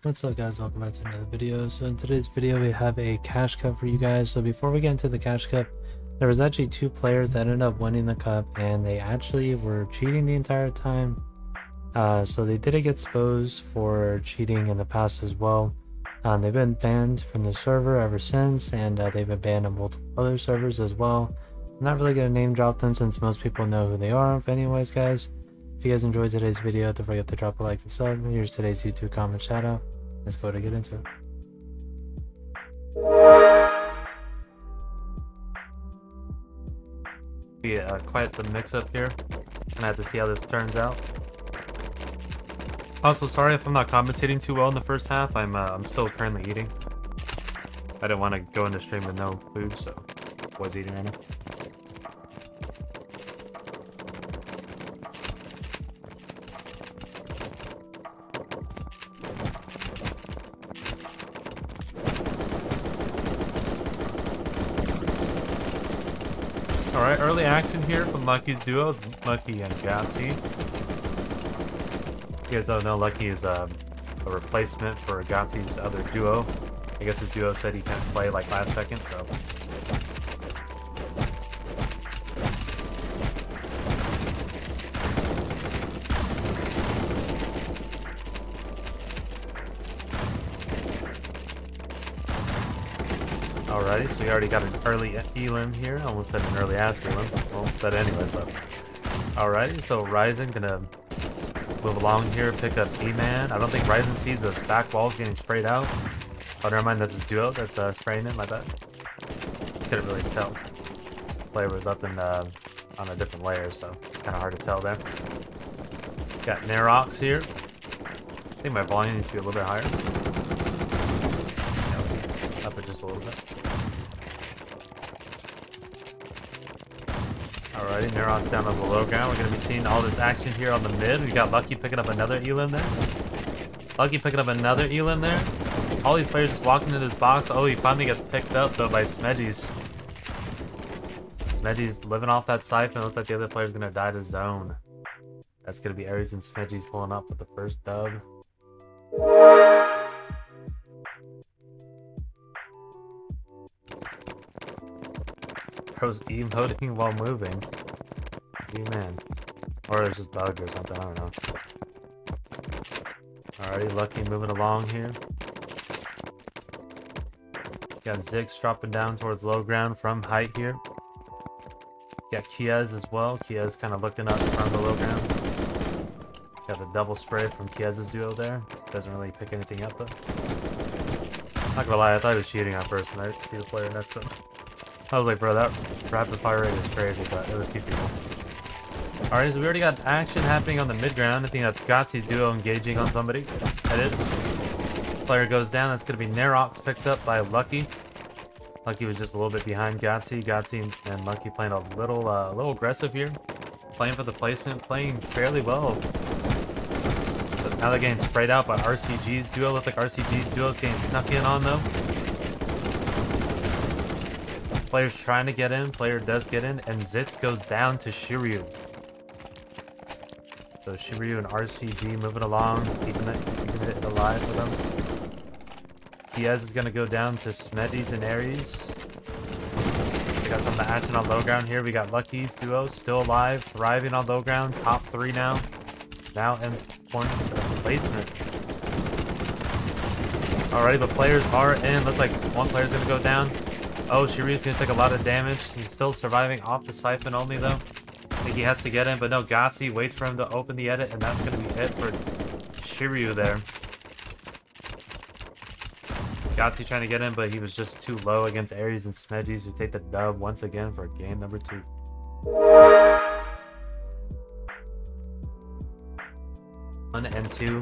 What's up guys, welcome back to another video. So in today's video we have a cash cup for you guys. So before we get into the cash cup, there was actually two players that ended up winning the cup and they actually were cheating the entire time. So they did get exposed for cheating in the past as well. They've been banned from the server ever since, and they've been banned on multiple other servers as well. I'm not really gonna name drop them since most people know who they are. But anyways guys, if you guys enjoyed today's video, don't forget to drop a like and sub. Here's today's YouTube comment shout out. Let's go to get into it. Yeah, quite the mix up here. Gonna have to see how this turns out. Also, sorry if I'm not commentating too well in the first half. I'm still currently eating. I didn't want to go into stream with no food, so I was eating right now. Alright, early action here from Lucky's duo. It's Lucky and Gatsy. You guys don't know, Lucky is a replacement for Gatsy's other duo. I guess his duo said he can't play like last second, so. Alrighty, so we already got an early elim here. Almost said an early ass elim. Well, said anyway, but. Alrighty, so Ryzen gonna move along here, pick up E-Man. I don't think Ryzen sees the back walls getting sprayed out. Oh, never mind, that's his duo that's spraying it, my bad. Couldn't really tell. Player was up in, on a different layer, so kind of hard to tell there. Got Nerox here. I think my volume needs to be a little bit higher. Yeah, up it just a little bit. Alrighty, Nerox down on the low ground. We're going to be seeing all this action here on the mid. We got Lucky picking up another elim there. Lucky picking up another elim there. All these players just walking in his box. Oh, he finally gets picked up though by Smedgies. Smedgies living off that siphon. Looks like the other player's going to die to zone. That's going to be Aries and Smedgies pulling up with the first dub. Bro's emoting while moving. You man. Or it's just bugged or something, I don't know. Alrighty, Lucky moving along here. Got Zix dropping down towards low ground from height here. Got Kiez as well. Kiez kind of looking up from the low ground. Got the double spray from Kiez's duo there. Doesn't really pick anything up though. Not gonna lie, I thought he was cheating at first and I didn't see the player next to him. I was like, bro, that rapid fire rate is crazy, but it was two people. Alright, so we already got action happening on the mid ground. I think that's Gotsy's duo engaging on somebody. That is. Player goes down. That's going to be Nerox picked up by Lucky. Lucky was just a little bit behind Gatsy. Gatsy and Lucky playing a little aggressive here. Playing for the placement, playing fairly well. But now they're getting sprayed out by RCG's duo. Looks like RCG's duo is getting snuck in on though. Player's trying to get in, player does get in, and Zitz goes down to Shiryu. So Shiryu and RCG moving along, keeping it alive for them. Kiez is going to go down to Smedgies and Aries. We got some action on low ground here. We got Lucky's duo still alive, thriving on low ground, top 3 now. Now in points of placement. Alrighty, but players are in. Looks like one player's going to go down. Oh, Shiryu's going to take a lot of damage. He's still surviving off the siphon only, though. I think he has to get in, but no, Gatsy waits for him to open the edit, and that's going to be it for Shiryu there. Gatsy trying to get in, but he was just too low against Aries and Smedgies, who take the dub once again for game number 2. One and 2.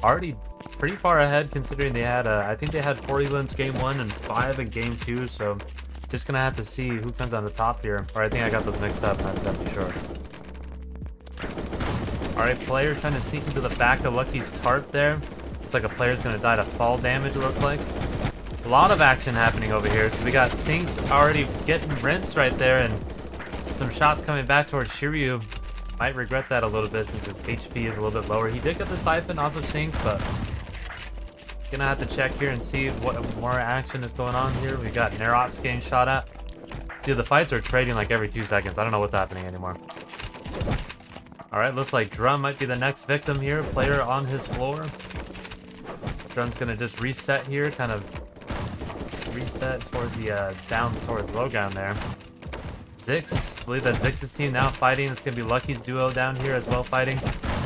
Already pretty far ahead considering they had I think they had 4 elims game 1 and 5 in game 2, so just gonna have to see who comes on the top here. Or I think I got those mixed up, I'm not too sure. Alright, player trying to sneak into the back of Lucky's tarp there. Looks like a player's gonna die to fall damage, it looks like. A lot of action happening over here. So we got Sinks already getting rinsed right there, and some shots coming back towards Shiryu. Might regret that a little bit since his HP is a little bit lower. He did get the siphon off of Sinks, but Gonna have to check here and see what more action is going on here. We got Nerox getting shot at. Dude, the fights are trading like every 2 seconds. I don't know what's happening anymore. Alright, looks like Drum might be the next victim here. Player on his floor. Drum's gonna just reset here, kind of reset towards the down towards low ground there. Zix, I believe that's Zix's team now fighting. It's gonna be Lucky's duo down here as well fighting.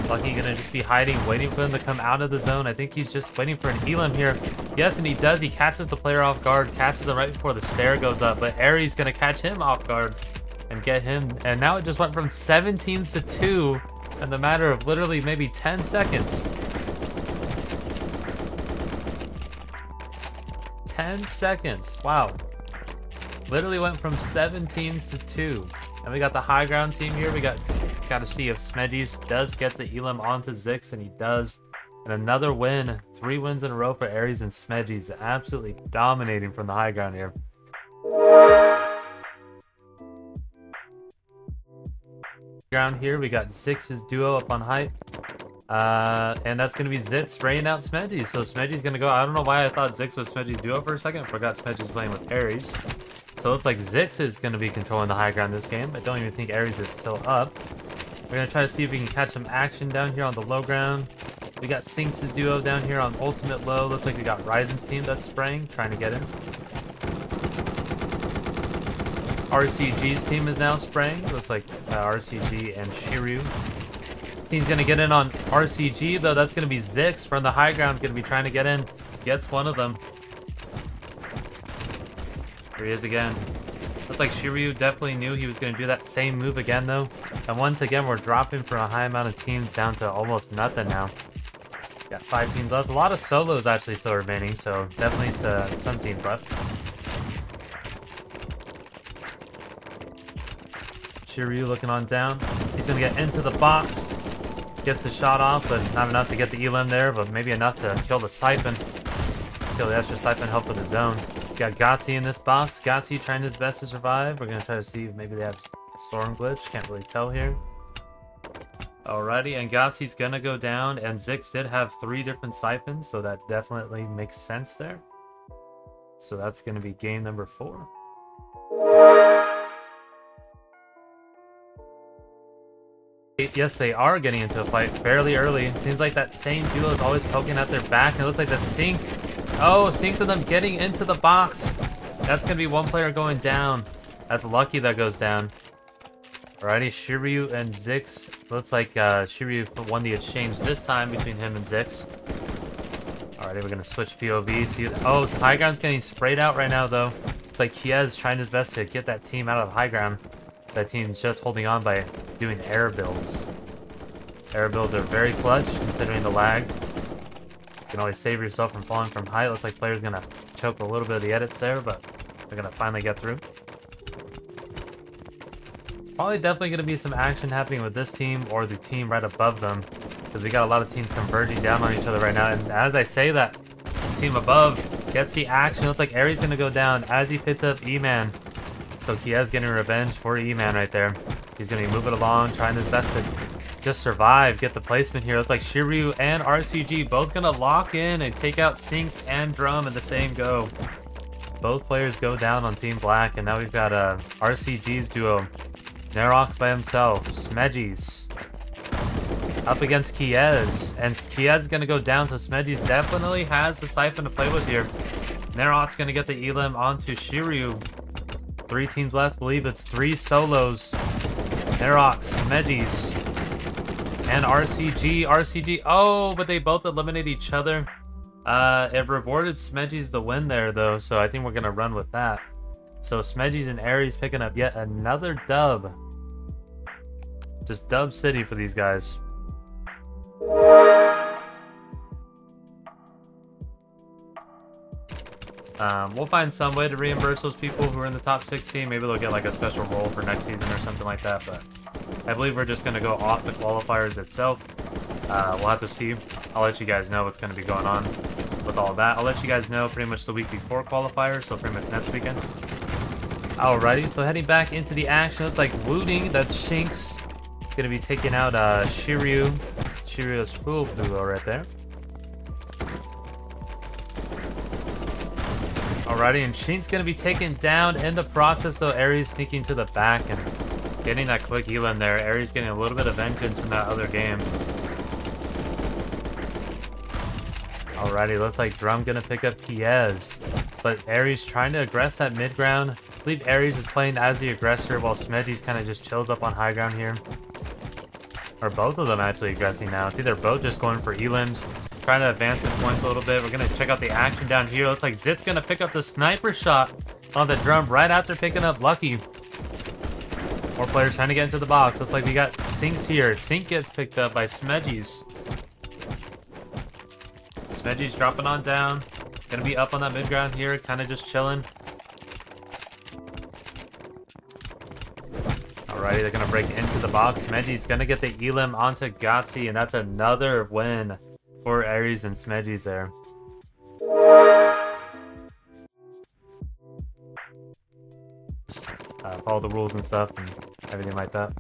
Lucky gonna just be hiding, waiting for them to come out of the zone. I think he's just waiting for an elim here. Yes, and he does. He catches the player off guard, catches him right before the stair goes up. But Aries gonna catch him off guard and get him. And now it just went from 7 teams to 2 in the matter of literally maybe 10 seconds. 10 seconds. Wow. Literally went from 7 teams to 2. And we got the high ground team here. We got to see if Smedgies does get the elim onto Zix, and he does. And another win. 3 wins in a row for Aries and Smedgies. Absolutely dominating from the high ground here. Ground here, we got Zix's duo up on height. And that's going to be Zit spraying out Smedgies. So Smedgies going to go. I don't know why I thought Zix was Smedgies duo for a second. I forgot Smedgies playing with Aries. So it looks like Zix is going to be controlling the high ground this game. I don't even think Aries is still up. We're going to try to see if we can catch some action down here on the low ground. We got Sinks' duo down here on ultimate low. Looks like we got Ryzen's team that's spraying, trying to get in. RCG's team is now spraying. Looks like RCG and Shiryu. Team's going to get in on RCG, though. That's going to be Zix from the high ground. Going to be trying to get in. Gets one of them. Here he is again. Looks like Shiryu definitely knew he was going to do that same move again, though. And once again, we're dropping from a high amount of teams down to almost nothing now. Got 5 teams left. A lot of solos actually still remaining, so definitely some teams left. Shiryu looking on down. He's going to get into the box. Gets the shot off, but not enough to get the elim there, but maybe enough to kill the Siphon. Kill the extra Siphon, help with the zone. Got Gotzi in this box. Gotzi trying his best to survive. We're going to try to see if maybe they have a storm glitch. Can't really tell here. Alrighty, and Gotzi's going to go down, and Zix did have 3 different Siphons, so that definitely makes sense there. So that's going to be game number 4. Yes, they are getting into a fight fairly early. Seems like that same duo is always poking at their back, and it looks like that Sinks. Oh, Sinks of them getting into the box. That's going to be one player going down. That's Lucky that goes down. Alrighty, Shiryu and Zix. Looks like Shiryu won the exchange this time between him and Zix. Alrighty, we're going to switch POVs. Oh, high ground's getting sprayed out right now, though. It's like Kiez trying his best to get that team out of high ground. That team's just holding on by doing air builds. Air builds are very clutch considering the lag. You can always save yourself from falling from height. Looks like player's gonna choke a little bit of the edits there, but they're gonna finally get through. Probably definitely gonna be some action happening with this team or the team right above them, because we got a lot of teams converging down on each other right now. And as I say that, team above gets the action. Looks like Aries gonna go down as he picks up E-Man. So Kiez getting revenge for E-Man right there. He's going to be moving along, trying his best to just survive, get the placement here. Looks like Shiryu and RCG both going to lock in and take out Sinks and Drum in the same go. Both players go down on Team Black, and now we've got RCG's duo. Nerox by himself, Smedgies up against Kiez. And Kiez is going to go down, so Smedgies definitely has the Siphon to play with here. Nerox going to get the elim onto Shiryu. 3 teams left. I believe it's 3 solos. Nerox, Smedgies, and RCG. RCG. Oh, but they both eliminate each other. It rewarded Smedgies the win there, though, so I think we're going to run with that. So Smedgies and Aries picking up yet another dub. Just dub city for these guys. We'll find some way to reimburse those people who are in the top 16. Maybe they'll get like a special role for next season or something like that, but I believe we're just going to go off the qualifiers itself. We'll have to see. I'll let you guys know what's going to be going on with all of that. I'll let you guys know pretty much the week before qualifiers, so pretty much next weekend. Alrighty, so heading back into the action, it's like Wooting, that's Shinx, going to be taking out Shiryu. Shiryu's full duo right there. Alrighty, and Sheen's gonna be taken down in the process, though. Aries sneaking to the back and getting that quick elim there. Aries getting a little bit of vengeance from that other game. Alrighty, looks like Drum gonna pick up Kiez. But Aries trying to aggress that mid ground. I believe Aries is playing as the aggressor while Smedgy's kind of just chills up on high ground here. Or both of them actually aggressing now. I think they're both just going for elims. Trying to advance the points a little bit. We're going to check out the action down here. Looks like Zit's going to pick up the sniper shot on the Drum right after picking up Lucky. More players trying to get into the box. Looks like we got Sinks here. Sink gets picked up by Smedgy's. Smedgy's dropping on down. Going to be up on that mid ground here. Kind of just chilling. Alrighty, they're going to break into the box. Smedgy's going to get the elim onto Gotzi. And that's another win for Aries and Smedgy's there. Follow the rules and stuff and everything like that.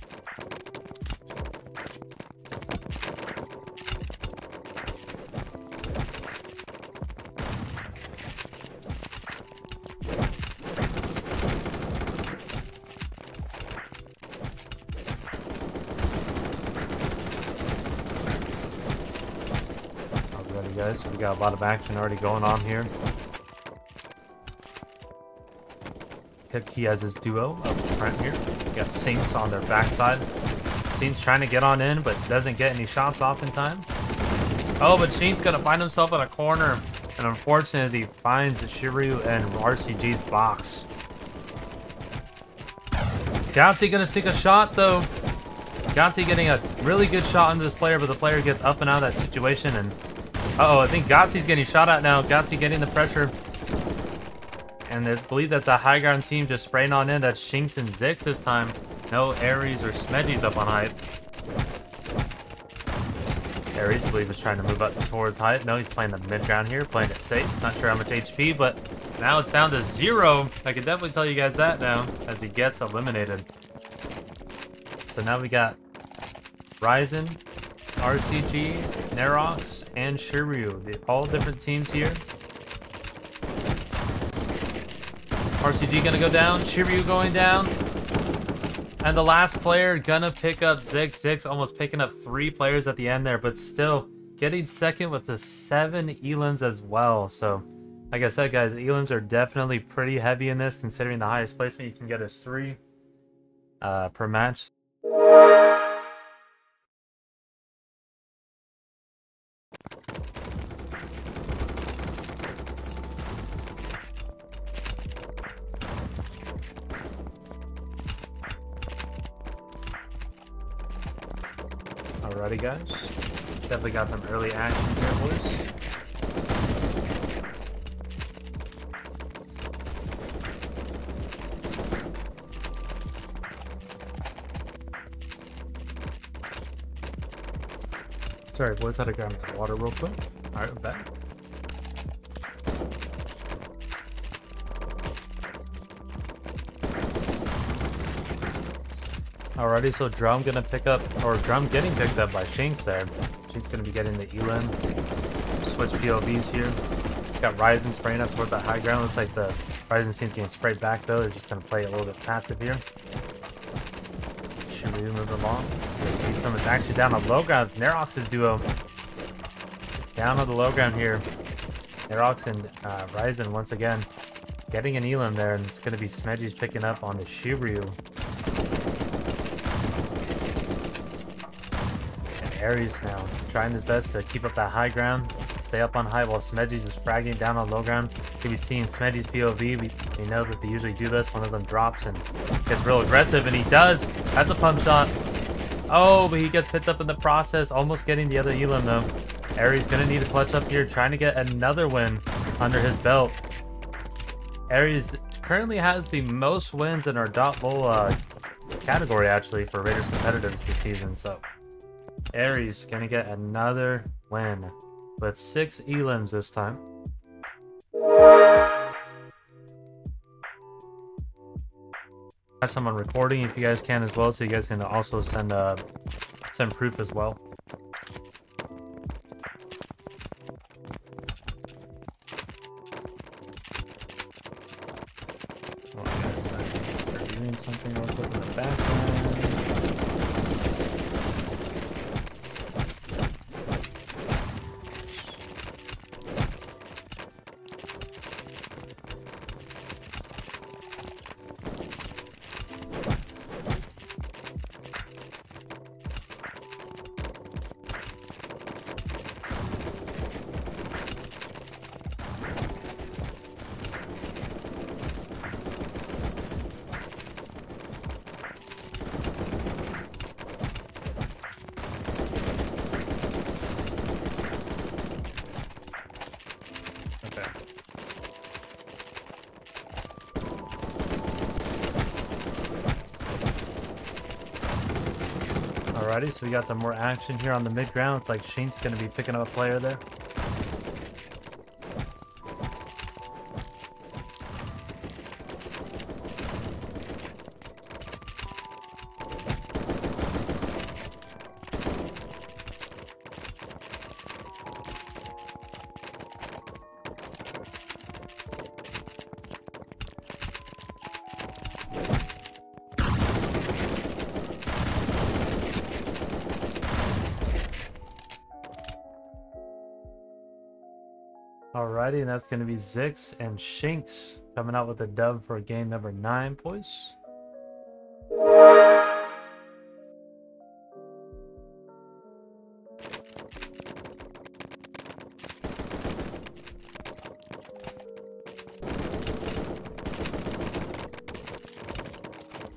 Guys, so we got a lot of action already going on here. Hit Kiez's duo up front here. We got Sinks on their backside. Sinks trying to get on in, but doesn't get any shots off in time. Oh, but Sheen's gonna find himself in a corner. And unfortunate as he finds Shiryu and RCG's box. Gotzi gonna sneak a shot though. Gotzi getting a really good shot on this player, but the player gets up and out of that situation and uh-oh, I think Gotzi's getting shot at now. Gotzi getting the pressure. And I believe that's a high ground team just spraying on in. That's Shinx and Zix this time. No Aries or Smedgy's up on height. Aries, I believe, is trying to move up towards height. No, he's playing the mid ground here, playing it safe. Not sure how much HP, but now it's down to 0. I can definitely tell you guys that now, as he gets eliminated. So now we got Ryzen, RCG, Nerox, and Shiryu. All different teams here. RCG gonna go down. Shiryu going down. And the last player gonna pick up Zix. Zix almost picking up 3 players at the end there, but still getting second with the 7 elims as well. So, like I said, guys, elims are definitely pretty heavy in this, considering the highest placement you can get is 3 per match. Alrighty, guys. Definitely got some early action here, boys. Sorry, boys, had to grab my water real quick. Alright, I'm back. Alrighty, so Drum gonna pick up, or Drum getting picked up by Shinx there. She's gonna be getting the elim. Switch POVs here. Got Ryzen spraying up towards that high ground. Looks like the Ryzen team's getting sprayed back though. They're just gonna play a little bit passive here. Should we move along? You see someone's actually down on low ground. It's Nerox's duo. Down on the low ground here. Nerox and Ryzen once again getting an elim there, and it's gonna be Smedgy's picking up on the Shiryu. Aries now trying his best to keep up that high ground, stay up on high while Smedgy's is fragging down on low ground. Could be seeing Smedgy's POV. We know that they usually do this. One of them drops and gets real aggressive, and he does. That's a pump shot. Oh, but he gets picked up in the process, almost getting the other elim though. Aries gonna need a clutch up here, trying to get another win under his belt. Aries currently has the most wins in our .lol category actually for Raiders competitives this season, so Aries gonna get another win with 6 elims this time. Have someone recording if you guys can as well, so you guys can also send proof as well. doing something real quick in the background. Alrighty, so we got some more action here on the mid ground. It's like Shink's gonna be picking up a player there. Alrighty, and that's going to be Zix and Shinks coming out with a dub for game number 9, boys.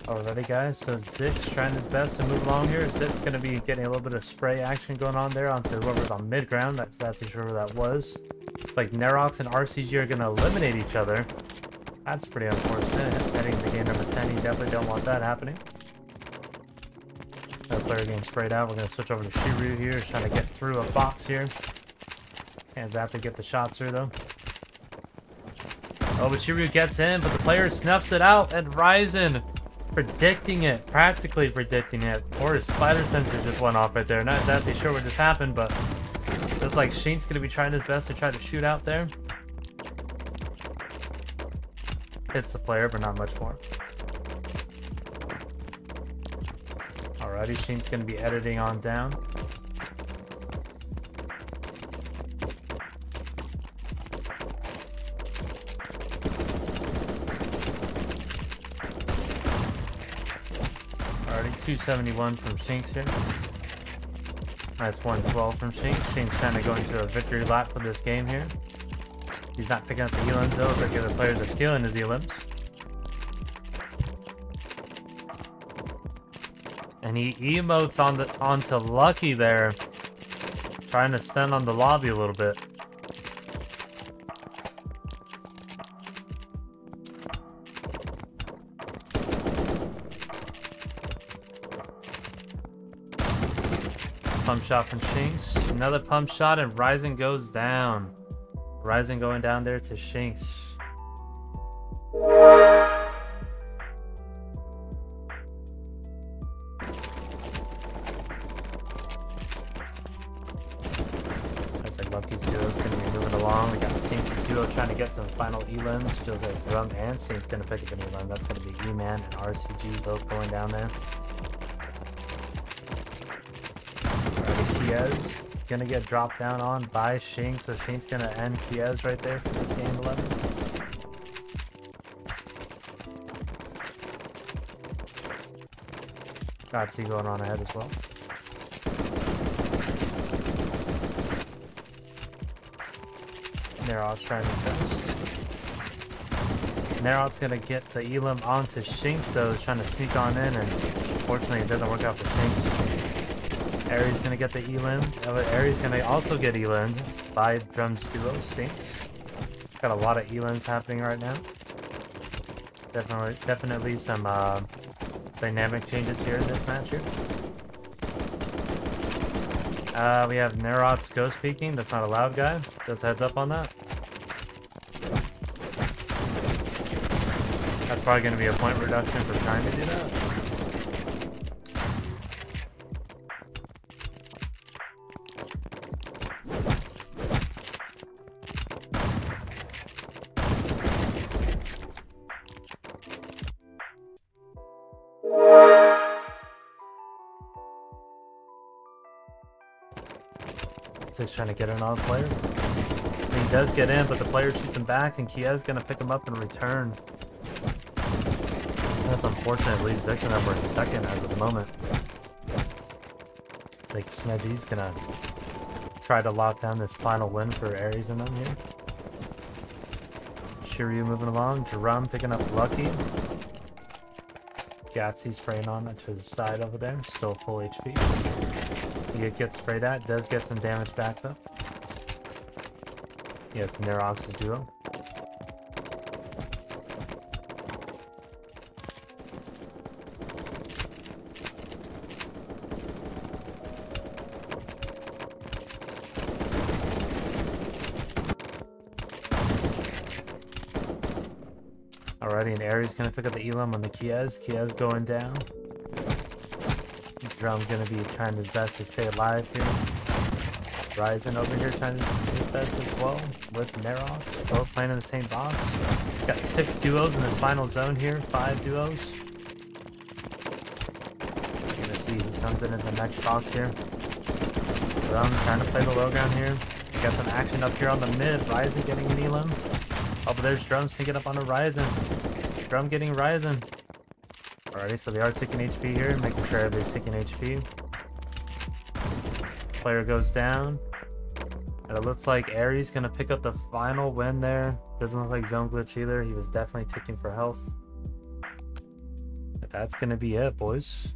Alrighty, guys, so Zix trying his best to move along here. Zix going to be getting a little bit of spray action going on there onto whoever's on mid ground. Not exactly sure who that was. It's like Nerox and RCG are going to eliminate each other. That's pretty unfortunate. Heading to game number 10, you definitely don't want that happening. Another player getting sprayed out. We're going to switch over to Shiru here. He's trying to get through a box here. Can't exactly get the shots through, though. Oh, but Shiru gets in, but the player snuffs it out, and Ryzen predicting it, practically predicting it. Or his spider sensor just went off right there. Not exactly sure what just happened, but looks like Shane's going to be trying his best to try to shoot out there. Hits the player, but not much more. Alrighty, Shane's going to be editing on down. Alrighty, 271 from Shinks here. Nice 112 from Shinks. Shinks kind of going to a victory lap for this game here. He's not picking up the elims though, but the other players are stealing his elims. And he emotes onto Lucky there, trying to stun on the lobby a little bit. Pump shot from Shinks. Another pump shot, and Ryzen goes down. Ryzen going down there to Shinks. Looks like Lucky's duo is going to be moving along. We got Sinks' duo trying to get some final elims. Feels like Drum and Sinks going to pick up an elim. That's going to be E-Man and RCG both going down there. Kiez gonna get dropped down on by Shinks, so Shinks gonna end Kiez right there for this game 11. Got C going on ahead as well. Nerox trying his best. Nerox gonna get the elim onto Shinks, though, he's trying to sneak on in, and unfortunately it doesn't work out for Shinks. Aries gonna get the elim. Aries gonna also get elimed by Drum's duo, Sinks. Got a lot of elims happening right now. Definitely some dynamic changes here in this match here. We have Nerox ghost peeking. That's not allowed, guy. Just heads up on that. That's probably gonna be a point reduction for trying to do that. Arctic's trying to get in on the player. And he does get in, but the player shoots him back, and Kia's gonna pick him up in return. That's unfortunate. It leaves Vixen over in second as of the moment. It's like Smedgy's gonna try to lock down this final win for Aries and them here. Shiryu moving along. Jerome picking up Lucky. Gatsy spraying on it to the side over there. Still full HP. He gets sprayed at. Does get some damage back though. Yeah, it's Nerox's duo. Alrighty, and Aries gonna pick up the Elam on the Kiez. Kiez going down. Drum's gonna be trying his best to stay alive here. Ryzen over here trying his best as well with Nerox. Both playing in the same box. Got 6 duos in this final zone here. 5 duos. Gonna see who comes in the next box here. Drum trying to play the low ground here. Got some action up here on the mid. Ryzen getting an Elam. Oh, but there's Drum sneaking up on a Ryzen. Drum getting Ryzen. Alrighty, so they are taking HP here, making sure everybody's taking HP. Player goes down. And it looks like Aries gonna pick up the final win there. Doesn't look like Zone Glitch either. He was definitely ticking for health. But that's gonna be it, boys.